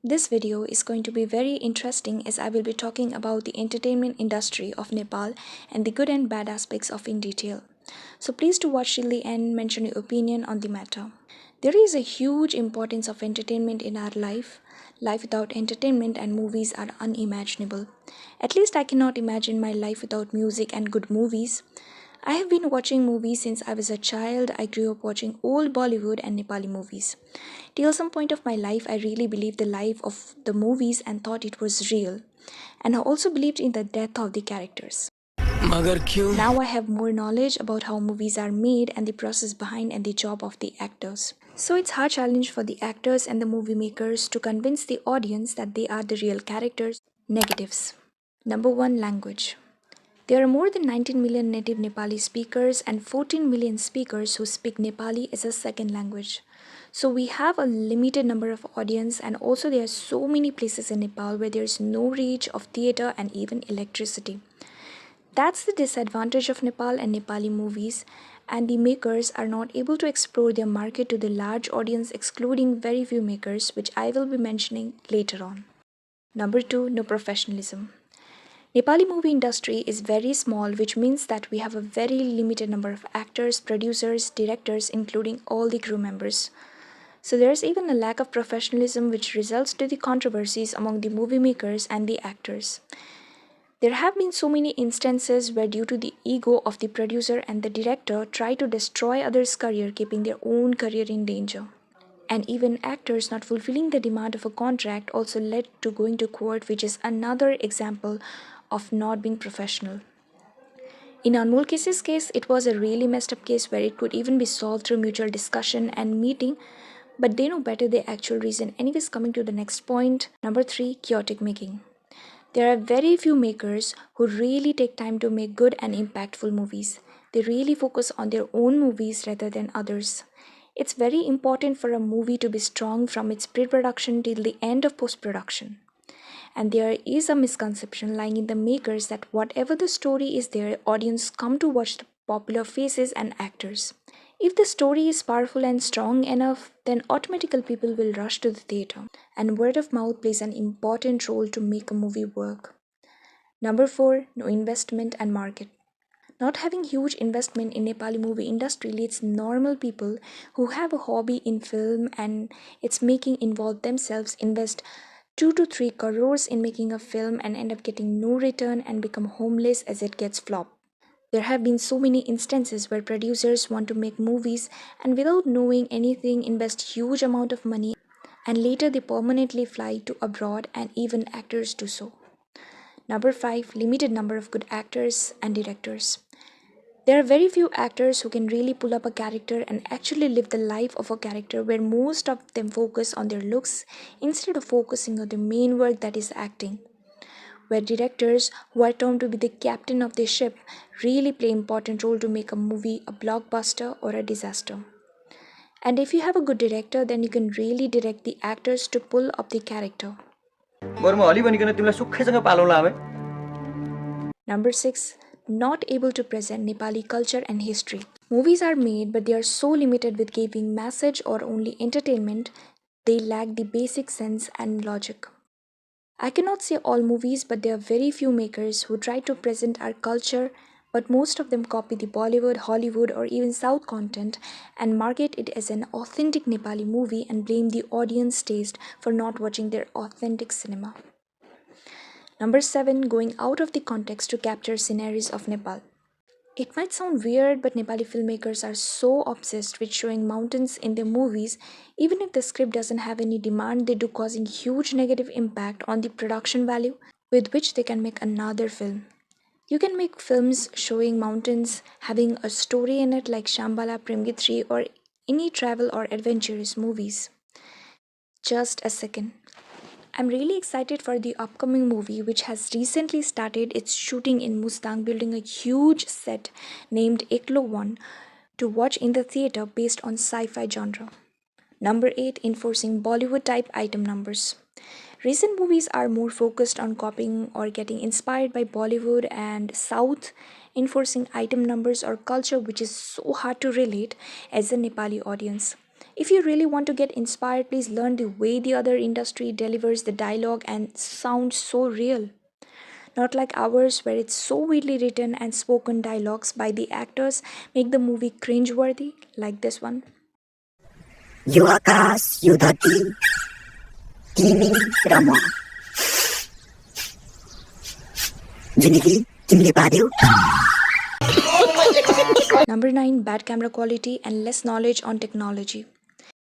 This video is going to be very interesting as I will be talking about the entertainment industry of Nepal and the good and bad aspects of in detail. So please do watch till the end, mention your opinion on the matter. There is a huge importance of entertainment in our life. Life without entertainment and movies are unimaginable. At least I cannot imagine my life without music and good movies. I have been watching movies since I was a child. I grew up watching old Bollywood and Nepali movies. Till some point of my life, I really believed the life of the movies and thought it was real. And I also believed in the death of the characters. Now I have more knowledge about how movies are made and the process behind and the job of the actors. So it's hard challenge for the actors and the movie makers to convince the audience that they are the real characters. Negatives. Number 1, language. There are more than 19 million native Nepali speakers and 14 million speakers who speak Nepali as a second language. So we have a limited number of audience, and also there are so many places in Nepal where there is no reach of theatre and even electricity. That's the disadvantage of Nepal and Nepali movies, and the makers are not able to explore their market to the large audience, excluding very few makers, which I will be mentioning later on. Number 2, no professionalism. Nepali movie industry is very small, which means that we have a very limited number of actors, producers, directors, including all the crew members. So there is even a lack of professionalism which results to the controversies among the movie makers and the actors. There have been so many instances where due to the ego of the producer and the director try to destroy others' career, keeping their own career in danger. And even actors not fulfilling the demand of a contract also led to going to court, which is another example of not being professional. In Anmol Kes's case, it was a really messed up case where it could even be solved through mutual discussion and meeting, but they know better the actual reason. Anyways, coming to the next point, number 3, chaotic making. There are very few makers who really take time to make good and impactful movies. They really focus on their own movies rather than others. It's very important for a movie to be strong from its pre-production till the end of post-production. And there is a misconception lying in the makers that whatever the story is, their audience come to watch the popular faces and actors. If the story is powerful and strong enough, then automatically people will rush to the theatre, and word of mouth plays an important role to make a movie work. Number 4, no investment and market. Not having huge investment in Nepali movie industry leads normal people who have a hobby in film and its making involve themselves invest 2 to 3 crores in making a film and end up getting no return and become homeless as it gets flopped. There have been so many instances where producers want to make movies and without knowing anything invest huge amount of money and later they permanently fly to abroad and even actors do so. Number 5, limited number of good actors and directors. There are very few actors who can really pull up a character and actually live the life of a character, where most of them focus on their looks instead of focusing on the main work that is acting. Where directors, who are termed to be the captain of the ship, really play important role to make a movie a blockbuster or a disaster. And if you have a good director, then you can really direct the actors to pull up the character. Number 6, not able to present Nepali culture and history. Movies are made, but they are so limited with giving message or only entertainment, they lack the basic sense and logic. I cannot say all movies, but there are very few makers who try to present our culture, but most of them copy the Bollywood, Hollywood, or even South content and market it as an authentic Nepali movie and blame the audience taste for not watching their authentic cinema. Number 7, going out of the context to capture sceneries of Nepal. It might sound weird, but Nepali filmmakers are so obsessed with showing mountains in their movies, even if the script doesn't have any demand, they do, causing huge negative impact on the production value with which they can make another film. You can make films showing mountains, having a story in it like Shambhala, Premgitri, or any travel or adventurous movies. Just a second. I'm really excited for the upcoming movie which has recently started its shooting in Mustang, building a huge set named Eklo 1 to watch in the theatre based on sci-fi genre. Number 8, enforcing Bollywood type item numbers. Recent movies are more focused on copying or getting inspired by Bollywood and South, enforcing item numbers or culture which is so hard to relate as a Nepali audience. If you really want to get inspired, please learn the way the other industry delivers the dialogue and sounds so real. Not like ours, where it's so weirdly written and spoken dialogues by the actors make the movie cringeworthy, like this one. यो आकाश यो धरती तिमी र म जिन्दगी तिमीले पार्यौ Number 9, bad camera quality and less knowledge on technology.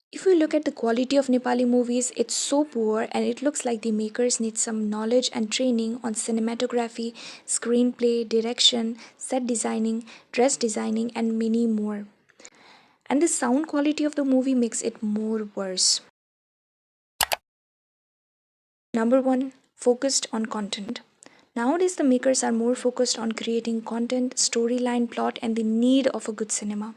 If we look at the quality of Nepali movies, it's so poor and it looks like the makers need some knowledge and training on cinematography, screenplay, direction, set designing, dress designing, and many more. And the sound quality of the movie makes it more worse. Number 1, focused on content. Nowadays, the makers are more focused on creating content, storyline, plot, and the need of a good cinema.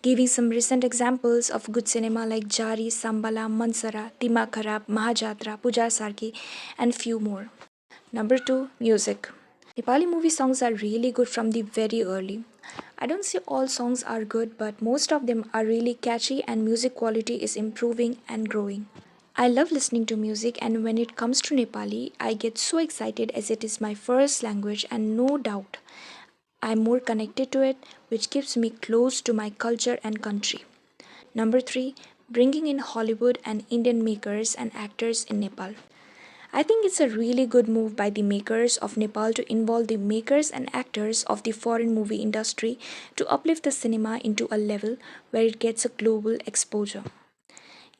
Giving some recent examples of good cinema like Jari, Sambala, Mansara, Tima Kharab, Mahajatra, Puja Sarki, and few more. Number 2, music. Nepali movie songs are really good from the very early. I don't say all songs are good, but most of them are really catchy and music quality is improving and growing. I love listening to music, and when it comes to Nepali, I get so excited as it is my first language, and no doubt I'm more connected to it, which keeps me close to my culture and country. Number 3, bringing in Hollywood and Indian makers and actors in Nepal. I think it's a really good move by the makers of Nepal to involve the makers and actors of the foreign movie industry to uplift the cinema into a level where it gets a global exposure.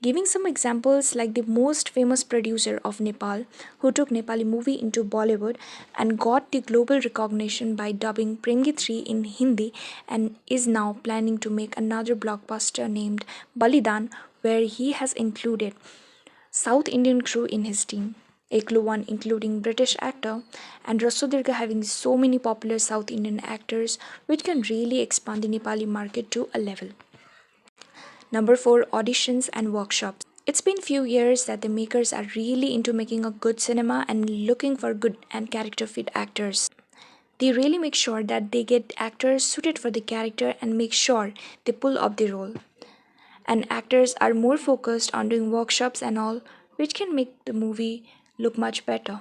Giving some examples like the most famous producer of Nepal who took Nepali movie into Bollywood and got the global recognition by dubbing Premgi 3 in Hindi and is now planning to make another blockbuster named Balidan where he has included South Indian crew in his team. Eklu 1 including British actor and Rasodirga having so many popular South Indian actors which can really expand the Nepali market to a level. Number 4, auditions and workshops. It's been few years that the makers are really into making a good cinema and looking for good and character fit actors. They really make sure that they get actors suited for the character and make sure they pull up the role. And actors are more focused on doing workshops and all, which can make the movie look much better.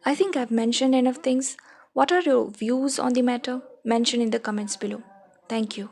I think I've mentioned enough things. What are your views on the matter? Mention in the comments below. Thank you.